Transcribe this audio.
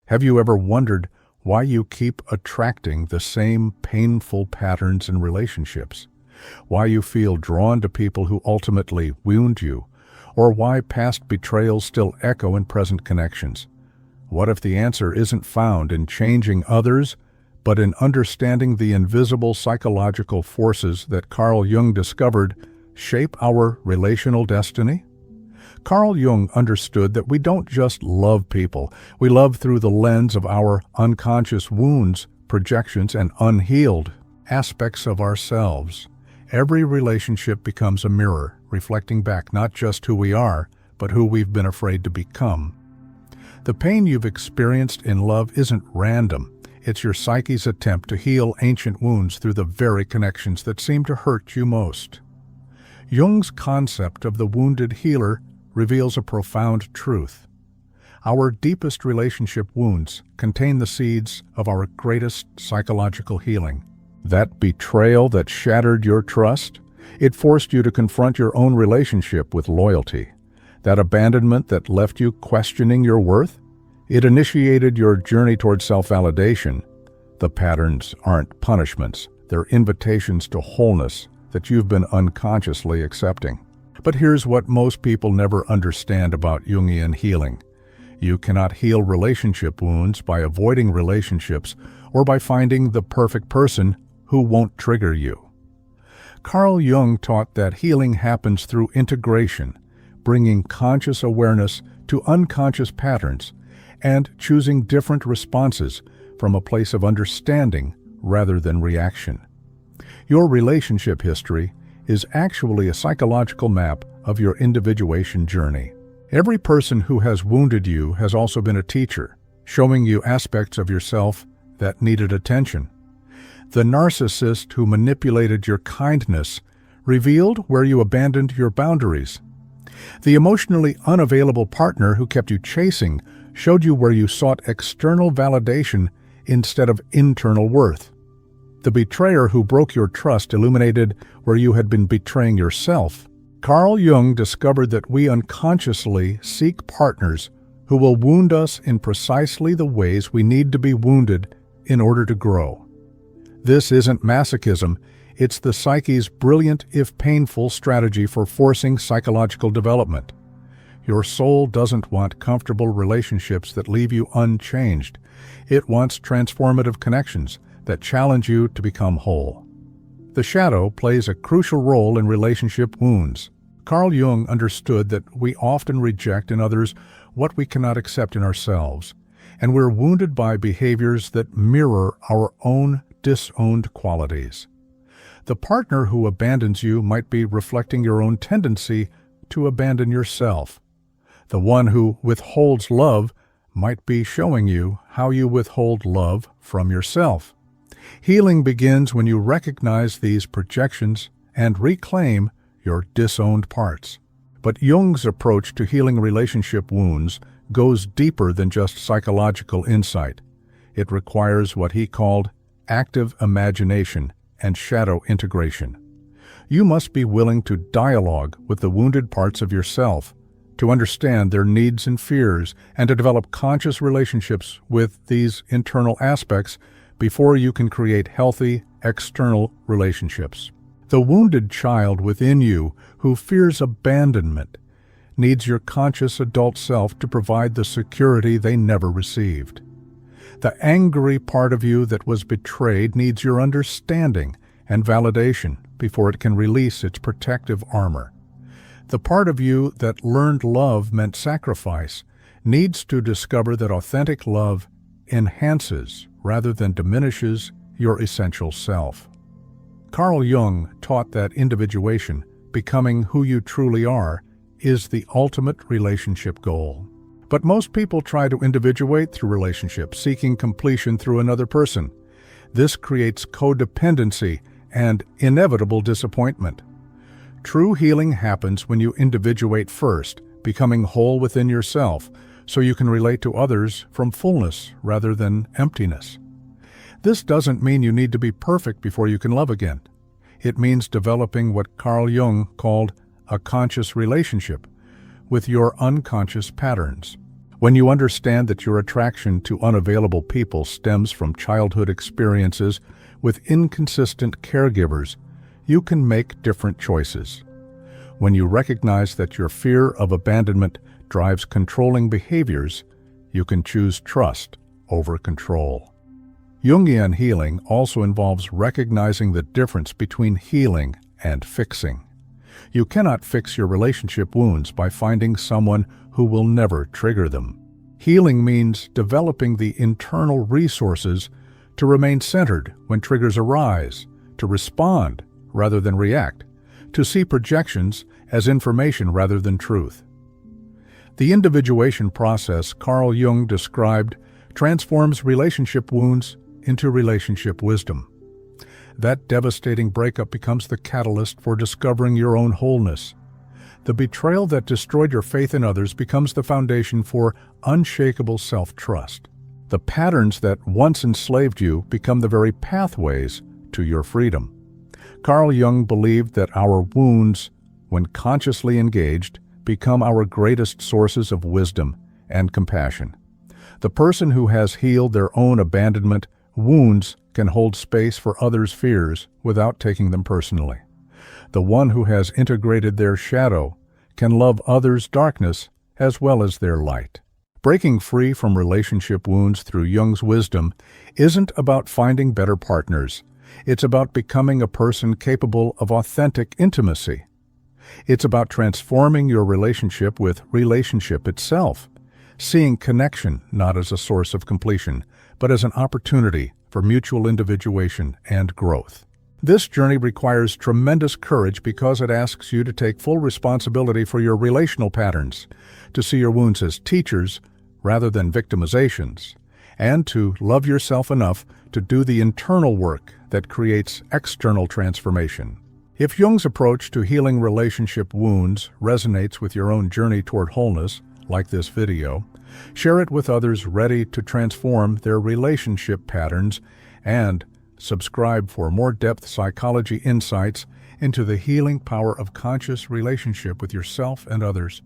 Have you ever wondered why you keep attracting the same painful patterns in relationships? Why you feel drawn to people who ultimately wound you? Or why past betrayals still echo in present connections? What if the answer isn't found in changing others, but in understanding the invisible psychological forces that Carl Jung discovered shape our relational destiny? Carl Jung understood that we don't just love people, we love through the lens of our unconscious wounds, projections, and unhealed aspects of ourselves. Every relationship becomes a mirror, reflecting back not just who we are, but who we've been afraid to become. The pain you've experienced in love isn't random. It's your psyche's attempt to heal ancient wounds through the very connections that seem to hurt you most. Jung's concept of the wounded healer reveals a profound truth. Our deepest relationship wounds contain the seeds of our greatest psychological healing. That betrayal that shattered your trust, it forced you to confront your own relationship with loyalty. That abandonment that left you questioning your worth, it initiated your journey toward self-validation. The patterns aren't punishments, they're invitations to wholeness that you've been unconsciously accepting. But here's what most people never understand about Jungian healing. You cannot heal relationship wounds by avoiding relationships or by finding the perfect person who won't trigger you. Carl Jung taught that healing happens through integration, bringing conscious awareness to unconscious patterns and choosing different responses from a place of understanding rather than reaction. Your relationship history is actually a psychological map of your individuation journey. Every person who has wounded you has also been a teacher, showing you aspects of yourself that needed attention. The narcissist who manipulated your kindness revealed where you abandoned your boundaries. The emotionally unavailable partner who kept you chasing showed you where you sought external validation instead of internal worth. The betrayer who broke your trust illuminated where you had been betraying yourself. Carl Jung discovered that we unconsciously seek partners who will wound us in precisely the ways we need to be wounded in order to grow. This isn't masochism, it's the psyche's brilliant, if painful, strategy for forcing psychological development. Your soul doesn't want comfortable relationships that leave you unchanged. It wants transformative connections that challenge you to become whole. The shadow plays a crucial role in relationship wounds. Carl Jung understood that we often reject in others what we cannot accept in ourselves, and we're wounded by behaviors that mirror our own disowned qualities. The partner who abandons you might be reflecting your own tendency to abandon yourself. The one who withholds love might be showing you how you withhold love from yourself. Healing begins when you recognize these projections and reclaim your disowned parts. But Jung's approach to healing relationship wounds goes deeper than just psychological insight. It requires what he called active imagination and shadow integration. You must be willing to dialogue with the wounded parts of yourself, to understand their needs and fears, and to develop conscious relationships with these internal aspects before you can create healthy, external relationships. The wounded child within you who fears abandonment needs your conscious adult self to provide the security they never received. The angry part of you that was betrayed needs your understanding and validation before it can release its protective armor. The part of you that learned love meant sacrifice needs to discover that authentic love enhances rather than diminishes your essential self. Carl Jung taught that individuation, becoming who you truly are, is the ultimate relationship goal. But most people try to individuate through relationships, seeking completion through another person. This creates codependency and inevitable disappointment. True healing happens when you individuate first, becoming whole within yourself, so you can relate to others from fullness rather than emptiness. This doesn't mean you need to be perfect before you can love again. It means developing what Carl Jung called a conscious relationship with your unconscious patterns. When you understand that your attraction to unavailable people stems from childhood experiences with inconsistent caregivers, you can make different choices. When you recognize that your fear of abandonment drives controlling behaviors, you can choose trust over control. Jungian healing also involves recognizing the difference between healing and fixing. You cannot fix your relationship wounds by finding someone who will never trigger them. Healing means developing the internal resources to remain centered when triggers arise, to respond rather than react, to see projections as information rather than truth. The individuation process Carl Jung described transforms relationship wounds into relationship wisdom. That devastating breakup becomes the catalyst for discovering your own wholeness. The betrayal that destroyed your faith in others becomes the foundation for unshakable self-trust. The patterns that once enslaved you become the very pathways to your freedom. Carl Jung believed that our wounds, when consciously engaged, become our greatest sources of wisdom and compassion. The person who has healed their own abandonment wounds can hold space for others' fears without taking them personally. The one who has integrated their shadow can love others' darkness as well as their light. Breaking free from relationship wounds through Jung's wisdom isn't about finding better partners. It's about becoming a person capable of authentic intimacy. It's about transforming your relationship with relationship itself, seeing connection not as a source of completion, but as an opportunity for mutual individuation and growth. This journey requires tremendous courage because it asks you to take full responsibility for your relational patterns, to see your wounds as teachers rather than victimizations, and to love yourself enough to do the internal work that creates external transformation. If Jung's approach to healing relationship wounds resonates with your own journey toward wholeness, like this video, share it with others ready to transform their relationship patterns, and subscribe for more depth psychology insights into the healing power of conscious relationship with yourself and others.